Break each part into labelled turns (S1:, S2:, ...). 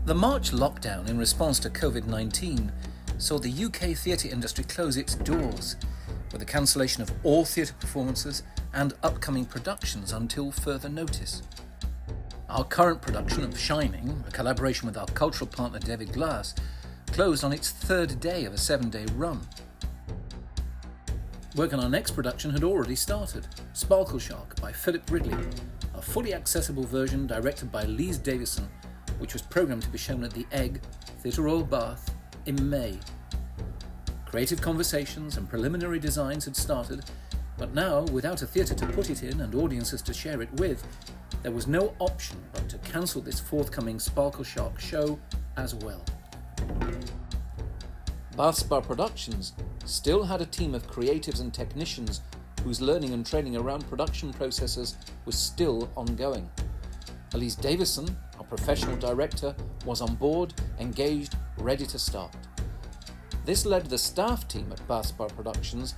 S1: The March lockdown in response to COVID-19 saw the UK theatre industry close its doors, with the cancellation of all theatre performances and upcoming productions until further notice. Our current production of Shining, a collaboration with our cultural partner David Glass, closed on its third day of a 7-day run. Work on our next production had already started, Sparkle Shark by Philip Ridley, a fully accessible version directed by Elise Davison, which was programmed to be shown at the Egg, Theatre Royal Bath, in May. Creative conversations and preliminary designs had started, but now, without a theatre to put it in and audiences to share it with, there was no option but to cancel this forthcoming Sparkle Shark show as well. Bath Spa Productions still had a team of creatives and technicians whose learning and training around production processes was still ongoing. Elise Davison, our professional director, was on board, engaged, ready to start. This led the staff team at Bath Spa Productions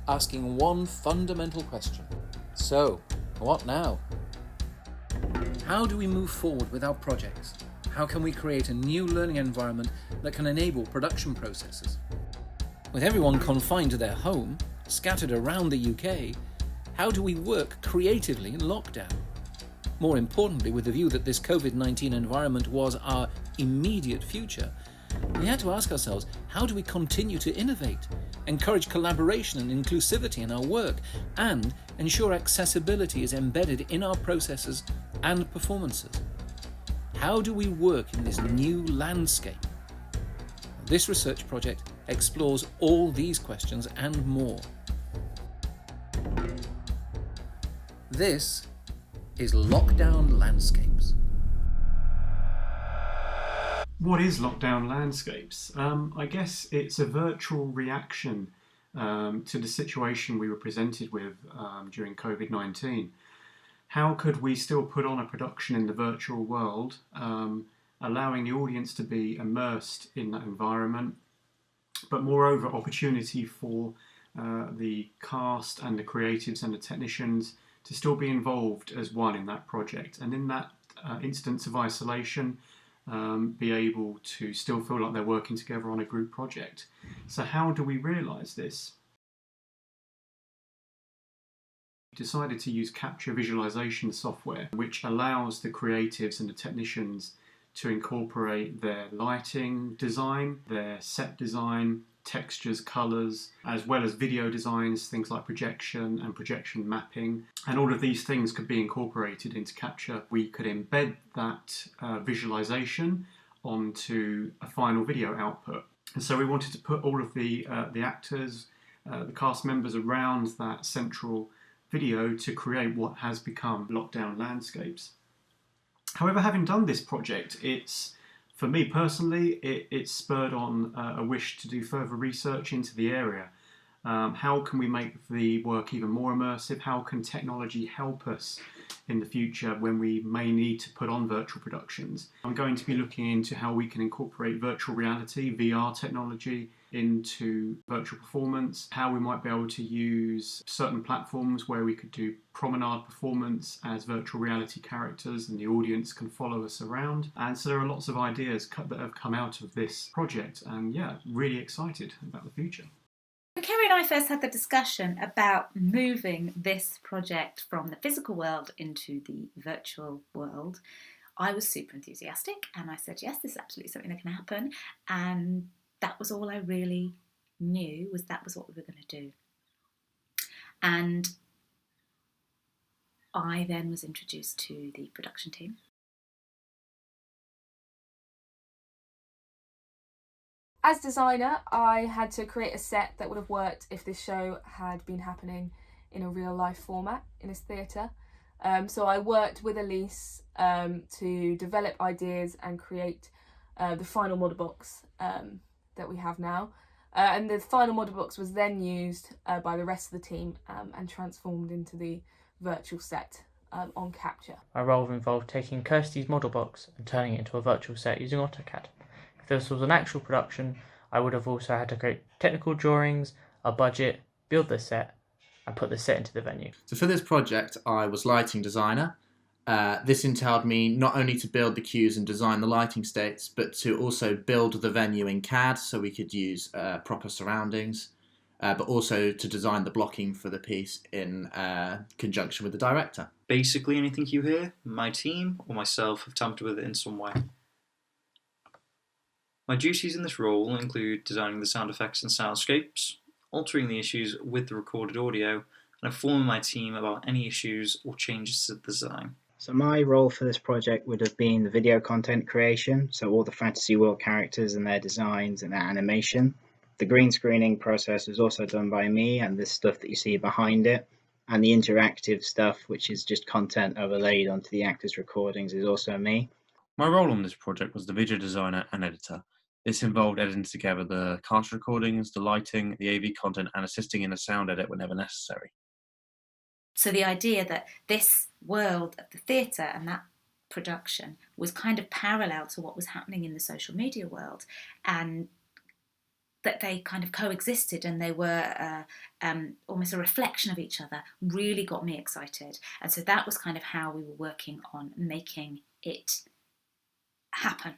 S1: asking one fundamental question. So, what now? How do we move forward with our projects? How can we create a new learning environment that can enable production processes? With everyone confined to their home, scattered around the UK, how do we work creatively in lockdown? More importantly, with the view that this COVID-19 environment was our immediate future, we had to ask ourselves, how do we continue to innovate, encourage collaboration and inclusivity in our work, and ensure accessibility is embedded in our processes and performances? How do we work in this new landscape? This research project explores all these questions and more. This is Lockdown Landscapes.
S2: What is Lockdown Landscapes? I guess it's a virtual reaction to the situation we were presented with during COVID-19. How could we still put on a production in the virtual world, allowing the audience to be immersed in that environment, but moreover opportunity for the cast and the creatives and the technicians to still be involved as one in that project, and in that instance of isolation be able to still feel like they're working together on a group project. So how do we realise this? We decided to use capture visualisation software, which allows the creatives and the technicians to incorporate their lighting design, their set design, textures, colours, as well as video designs, things like projection and projection mapping. And all of these things could be incorporated into Capture. We could embed that visualisation onto a final video output. And so we wanted to put all of the actors, the cast members around that central video to create what has become Lockdown Landscapes. However, having done this project, for me personally, it's spurred on a wish to do further research into the area. How can we make the work even more immersive? How can technology help us in the future when we may need to put on virtual productions? I'm going to be looking into how we can incorporate virtual reality, VR technology, into virtual performance, how we might be able to use certain platforms where we could do promenade performance as virtual reality characters and the audience can follow us around. And so there are lots of ideas that have come out of this project, and yeah, really excited about the future.
S3: When Kerry and I first had the discussion about moving this project from the physical world into the virtual world, I was super enthusiastic and I said, yes, this is absolutely something that can happen. And that was all I really knew, was that was what we were going to do. And I then was introduced to the production team.
S4: As designer, I had to create a set that would have worked if this show had been happening in a real life format in a theatre. So I worked with Elise to develop ideas and create the final model box that we have now. And the final model box was then used by the rest of the team and transformed into the virtual set on Capture.
S5: My role involved taking Kirsty's model box and turning it into a virtual set using AutoCAD. If this was an actual production, I would have also had to create technical drawings, a budget, build the set, and put the set into the venue.
S6: So for this project, I was lighting designer, This entailed me not only to build the cues and design the lighting states, but to also build the venue in CAD so we could use proper surroundings, but also to design the blocking for the piece in conjunction with the director.
S7: Basically, anything you hear, my team or myself have tampered with it in some way. My duties in this role include designing the sound effects and soundscapes, altering the issues with the recorded audio, and informing my team about any issues or changes to the design.
S8: So my role for this project would have been the video content creation, so all the fantasy world characters and their designs and their animation. The green screening process was also done by me, and this stuff that you see behind it, and the interactive stuff, which is just content overlaid onto the actors' recordings, is also me.
S9: My role on this project was the video designer and editor. This involved editing together the cast recordings, the lighting, the AV content, and assisting in a sound edit whenever necessary.
S3: So the idea that this world of the theatre and that production was kind of parallel to what was happening in the social media world, and that they kind of coexisted and they were almost a reflection of each other, really got me excited. And so that was kind of how we were working on making it happen.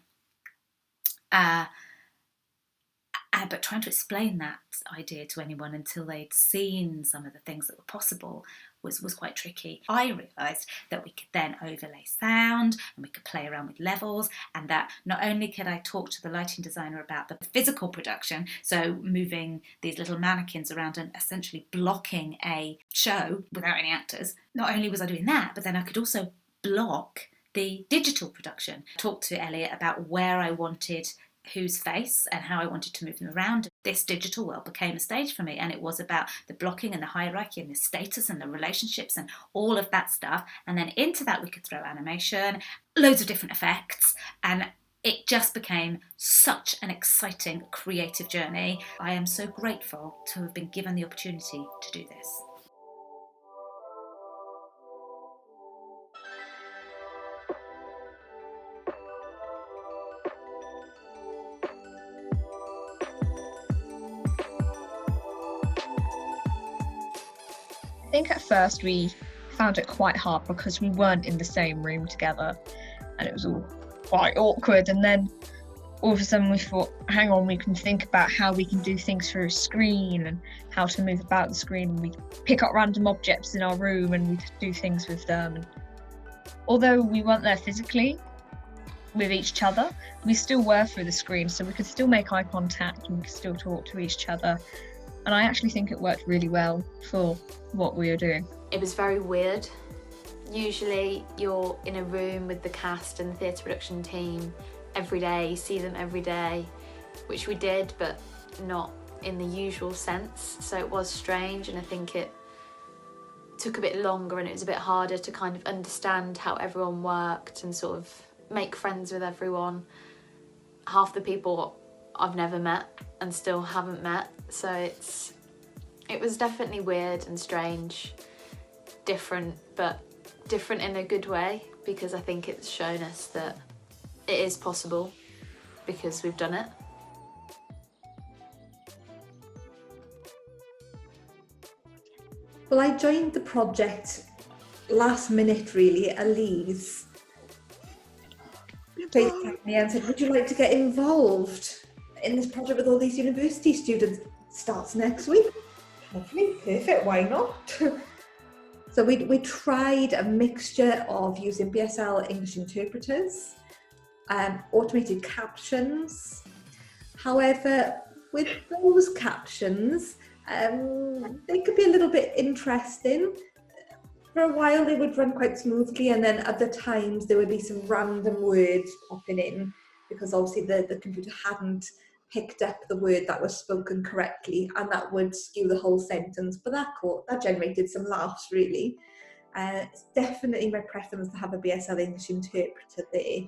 S3: But trying to explain that idea to anyone until they'd seen some of the things that were possible was quite tricky. I realised that we could then overlay sound and we could play around with levels, and that not only could I talk to the lighting designer about the physical production, so moving these little mannequins around and essentially blocking a show without any actors, not only was I doing that, but then I could also block the digital production. Talk to Elliot about where I wanted whose face and how I wanted to move them around. This digital world became a stage for me, and it was about the blocking and the hierarchy and the status and the relationships and all of that stuff. And then into that we could throw animation, loads of different effects, and it just became such an exciting creative journey. I am so grateful to have been given the opportunity to do this.
S10: I think at first we found it quite hard because we weren't in the same room together and it was all quite awkward, and then all of a sudden we thought, hang on, we can think about how we can do things through a screen and how to move about the screen, and we pick up random objects in our room and we could do things with them. And although we weren't there physically with each other, we still were through the screen, so we could still make eye contact and we could still talk to each other. And I actually think it worked really well for what we were doing.
S11: It was very weird. Usually you're in a room with the cast and the theatre production team every day, you see them every day, which we did, but not in the usual sense. So it was strange, and I think it took a bit longer and it was a bit harder to kind of understand how everyone worked and sort of make friends with everyone. Half the people I've never met and still haven't met, so it was definitely weird and strange, different, but different in a good way, because I think it's shown us that it is possible because we've done it.
S12: Well, I joined the project last minute really. Elise contacted me and said, would you like to get involved in this project with all these university students? Starts next week. Lovely, perfect, why not? So we tried a mixture of using BSL English interpreters, automated captions. However, with those captions, they could be a little bit interesting. For a while they would run quite smoothly, and then other times there would be some random words popping in because obviously the computer hadn't picked up the word that was spoken correctly, and that would skew the whole sentence. But that generated some laughs really. It's definitely my preference to have a BSL English interpreter there.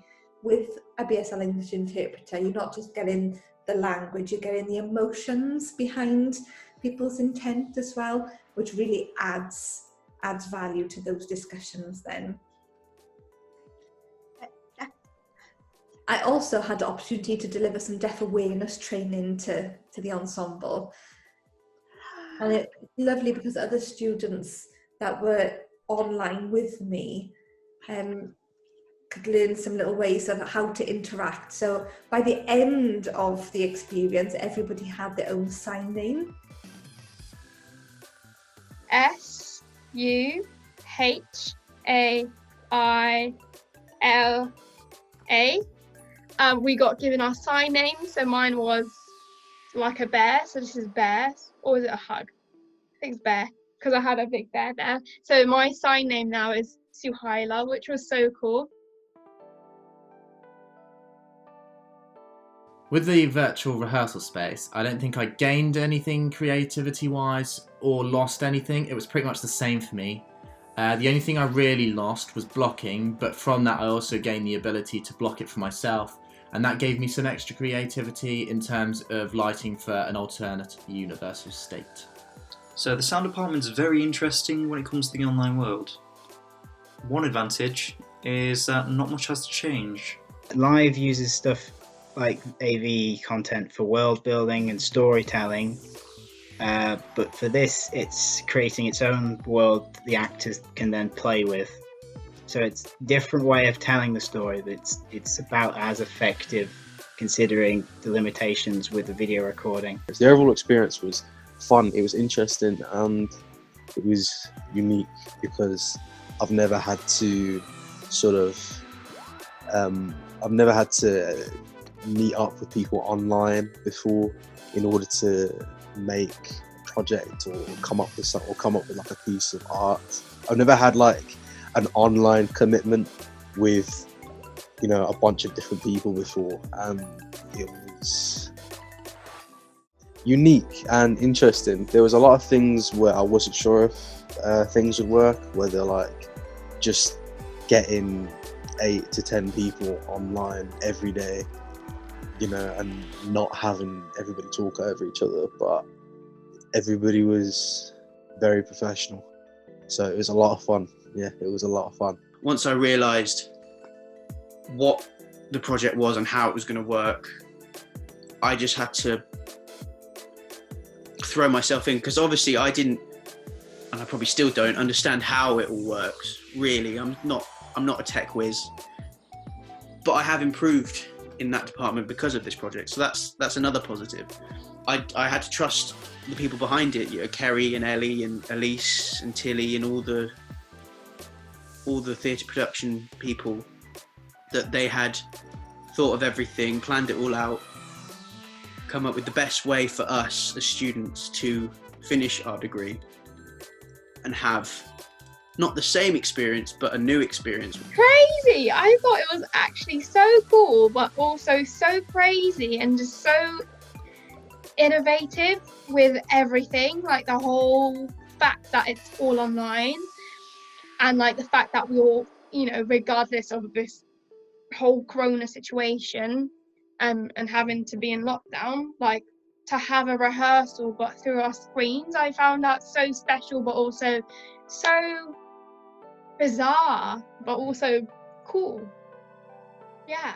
S12: With a BSL English interpreter, you're not just getting the language, you're getting the emotions behind people's intent as well, which really adds value to those discussions then. I also had the opportunity to deliver some deaf awareness training to the ensemble. And it's lovely because other students that were online with me could learn some little ways of how to interact. So by the end of the experience, everybody had their own sign name.
S4: SUHAILA. We got given our sign name, so mine was like a bear, so this is bear, or is it a hug? I think it's bear, because I had a big bear there. So my sign name now is Suhaila, which was so cool.
S6: With the virtual rehearsal space, I don't think I gained anything creativity-wise or lost anything. It was pretty much the same for me. The only thing I really lost was blocking, but from that I also gained the ability to block it for myself, and that gave me some extra creativity in terms of lighting for an alternate universal state.
S7: So the sound department is very interesting when it comes to the online world. One advantage is that not much has to change.
S8: Live uses stuff like AV content for world building and storytelling, but for this it's creating its own world that the actors can then play with. So it's a different way of telling the story, but it's about as effective considering the limitations with the video recording.
S13: The overall experience was fun, it was interesting, and it was unique because I've never had to meet up with people online before in order to make a project or come up with like a piece of art. I've never had like an online commitment with, you know, a bunch of different people before, and it was unique and interesting. There was a lot of things where I wasn't sure if things would work, whether like just getting 8 to 10 people online every day, you know, and not having everybody talk over each other, but everybody was very professional. So it was a lot of fun. Yeah, it was a lot of fun.
S14: Once I realised what the project was and how it was going to work, I just had to throw myself in, because obviously I didn't, and I probably still don't, understand how it all works. Really, I'm not a tech whiz, but I have improved in that department because of this project. So that's another positive. I had to trust the people behind it, you know, Kerry and Ellie and Elise and Tilly and all the theatre production people, that they had thought of everything, planned it all out, come up with the best way for us as students to finish our degree and have not the same experience, but a new experience.
S4: Crazy! I thought it was actually so cool, but also so crazy and just so innovative with everything, like the whole fact that it's all online, and like the fact that we all, you know, regardless of this whole corona situation and having to be in lockdown, like to have a rehearsal but through our screens, I found that so special, but also so bizarre, but also cool. Yeah.